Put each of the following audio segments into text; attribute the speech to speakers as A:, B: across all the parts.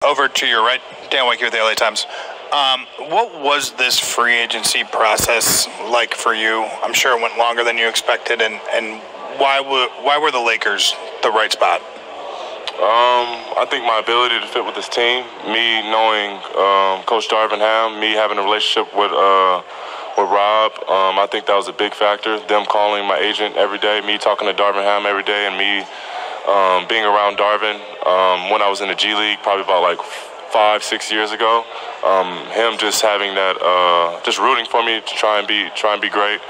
A: Over to your right, Dan Wake with the LA Times. What was this free agency process like for you? I'm sure it went longer than you expected, and why were the Lakers the right spot?
B: I think my ability to fit with this team, me knowing Coach Darvin Ham, me having a relationship with Rob, I think that was a big factor. Them calling my agent every day, me talking to Darvin Ham every day, and me being around Darvin when I was in the G League, probably about like 5-6 years ago. Him just having that, just rooting for me to try and be great.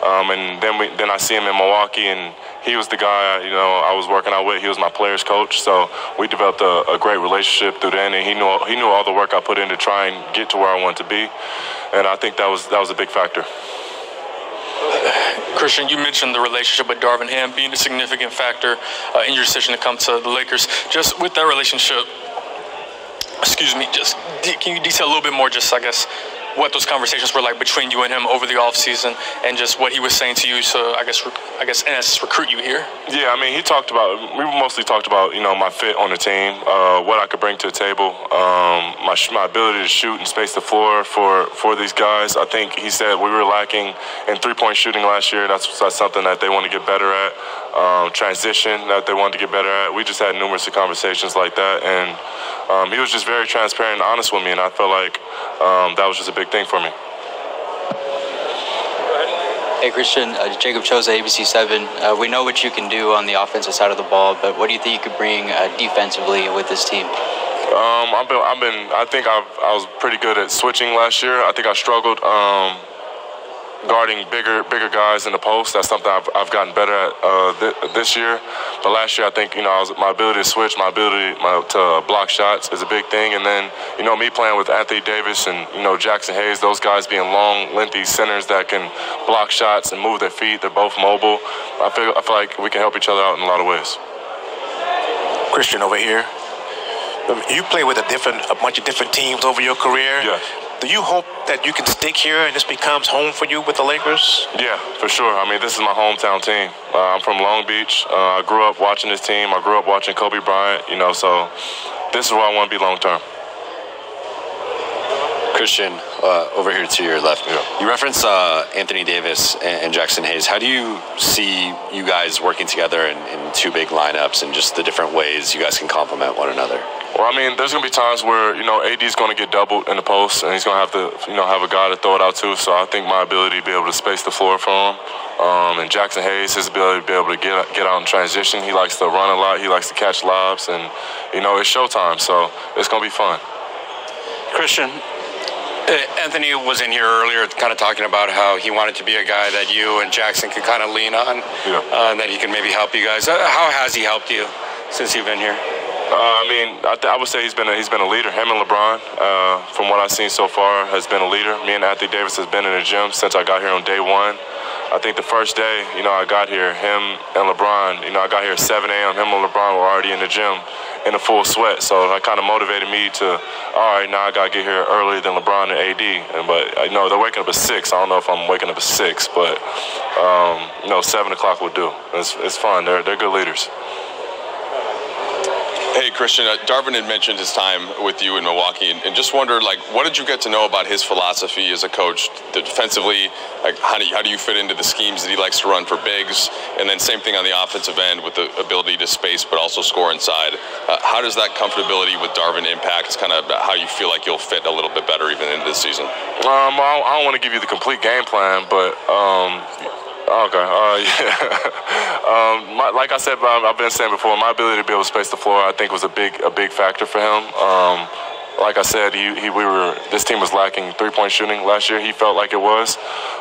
B: And then I see him in Milwaukee, and he was the guy I was working out with. He was my players coach, so we developed a great relationship through then. And he knew all the work I put in to try and get to where I wanted to be, and I think that was a big factor.
C: Christian, you mentioned the relationship with Darvin Ham being a significant factor in your decision to come to the Lakers. Just with that relationship, can you detail a little bit more, just, I guess, what those conversations were like between you and him over the offseason, and just what he was saying to you to, I guess, in essence, recruit you here? Yeah, I mean, we mostly talked about, my fit on the team, what I could bring to the table, my ability to shoot and space the floor for these guys. I think he said we were lacking in three-point shooting last year. That's something that they want to get better at. Transition that they wanted to get better at. We just had numerous conversations like that, and he was just very transparent and honest with me, and I felt like that was just a big thing for me.
D: Hey Christian, Jacob Choza, ABC7. We know what you can do on the offensive side of the ball, but what do you think you could bring defensively with this team?
B: I think I was pretty good at switching last year. I think I struggled guarding bigger guys in the post. That's something I've gotten better at this year. But last year, I think my ability to switch, my ability to block shots is a big thing. And then me playing with Anthony Davis and Jackson Hayes, those guys being long, lengthy centers that can block shots and move their feet. They're both mobile. I feel like we can help each other out in a lot of ways.
E: Christian over here. You play with a bunch of different teams over your career.
B: Yes.
E: Do you hope that you can stick here and this becomes home for you with the Lakers?
B: Yeah, for sure. I mean, this is my hometown team. I'm from Long Beach. I grew up watching this team. I grew up watching Kobe Bryant, so this is where I want to be long term.
F: Christian, over here to your left.
B: Yeah.
F: You referenced Anthony Davis and Jackson Hayes. How do you see you guys working together in two big lineups and just the different ways you guys can complement one another?
B: Well, I mean, there's going to be times where, AD is going to get doubled in the post, and he's going to have to, have a guy to throw it out to. So I think my ability to be able to space the floor for him. And Jackson Hayes, his ability to be able to get out in transition. He likes to run a lot. He likes to catch lobs. And, it's showtime, so it's going to be fun.
G: Christian, Anthony was in here earlier kind of talking about how he wanted to be a guy that you and Jackson could kind of lean on, and that he can maybe help you guys. How has he helped you since you've been here?
B: I would say he's been a leader. Him and LeBron, from what I've seen so far, has been a leader. Me and Anthony Davis has been in the gym since I got here on day one. I think the first day, I got here, him and LeBron, I got here at 7 a.m. Him and LeBron were already in the gym in a full sweat. So that kind of motivated me to, all right, now I got to get here earlier than LeBron and AD. But they're waking up at 6. I don't know if I'm waking up at 6, but 7 o'clock will do. It's fun. They're good leaders.
H: Hey, Christian, Darvin had mentioned his time with you in Milwaukee, and just wondered, what did you get to know about his philosophy as a coach defensively? How do you fit into the schemes that he likes to run for bigs? And then same thing on the offensive end with the ability to space but also score inside. How does that comfortability with Darvin impact kind of how you feel like you'll fit a little bit better even into this season?
B: I don't want to give you the complete game plan, but okay. Like I said, I've been saying before, my ability to be able to space the floor, I think, was a big factor for him. Like I said, this team was lacking three-point shooting last year. He felt like it was,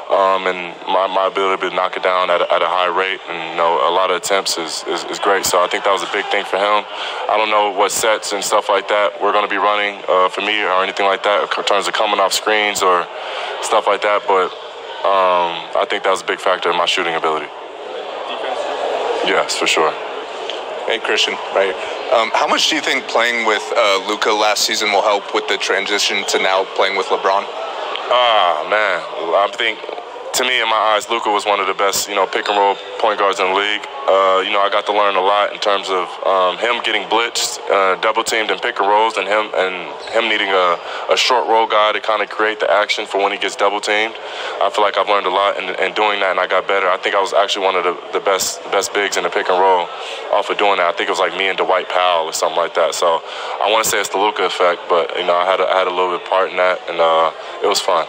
B: and my ability to knock it down at a high rate and a lot of attempts is great. So I think that was a big thing for him. I don't know what sets and stuff like that we're going to be running for me or anything like that in terms of coming off screens or stuff like that, but I think that was a big factor in my shooting ability. Yes, for sure.
I: Hey, Christian, right. How much do you think playing with Luca last season will help with the transition to now playing with LeBron?
B: Man, I think to me, in my eyes, Luca was one of the best, pick and roll point guards in the league. I got to learn a lot in terms of him getting blitzed, double teamed, and pick and rolls, and him needing a short roll guy to kind of create the action for when he gets double teamed. I feel like I've learned a lot in doing that, and I got better. I think I was actually one of the best bigs in the pick and roll off of doing that. I think it was like me and Dwight Powell or something like that. So I want to say it's the Luca effect, but I had a little bit of part in that, and it was fun.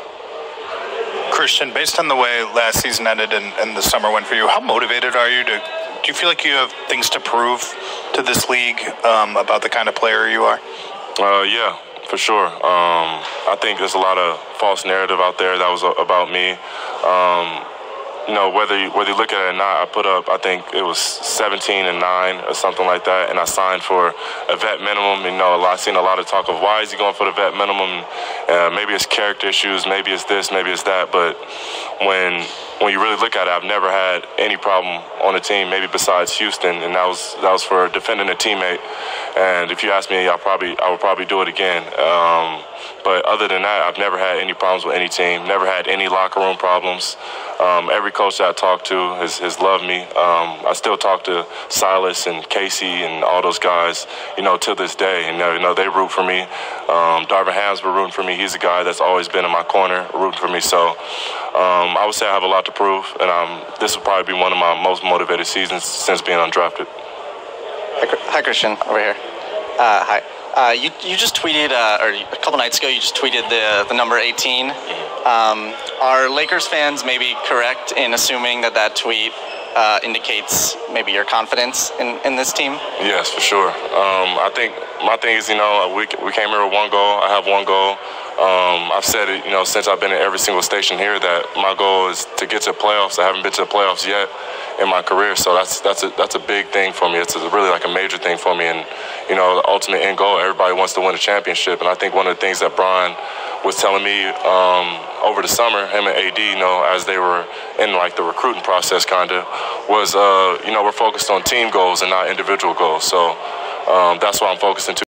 A: Christian, based on the way last season ended and the summer went for you, how motivated are you do you feel like you have things to prove to this league about the kind of player you are?
B: Yeah, for sure. I think there's a lot of false narrative out there that was about me. Whether you look at it or not, I put up, I think it was 17-9 or something like that, and I signed for a vet minimum. I've seen a lot of talk of why is he going for the vet minimum? Maybe it's character issues, maybe it's this, maybe it's that. But when you really look at it, I've never had any problem on a team, maybe besides Houston, and that was for defending a teammate. And if you ask me, I would probably do it again. But other than that, I've never had any problems with any team, never had any locker room problems. Every coach that I talked to has loved me. I still talk to Silas and Casey and all those guys, to this day. And, they root for me. Darvin Ham's been rooting for me. He's a guy that's always been in my corner, rooting for me. So I would say I have a lot to prove, and this will probably be one of my most motivated seasons since being undrafted.
J: Hi, Christian, over here. Hi. You just tweeted, or a couple nights ago, you just tweeted the number 18. Are Lakers fans maybe correct in assuming that tweet indicates maybe your confidence in this team?
B: Yes, for sure. I think my thing is, we came here with one goal. I have one goal. I've said it, since I've been in every single station here that my goal is to get to the playoffs. I haven't been to the playoffs yet in my career, so that's a big thing for me. It's really like a major thing for me, and the ultimate end goal. Everybody wants to win a championship, and I think one of the things that Brian was telling me over the summer, him and AD, as they were in like the recruiting process, kind of, was we're focused on team goals and not individual goals. So that's what I'm focusing to.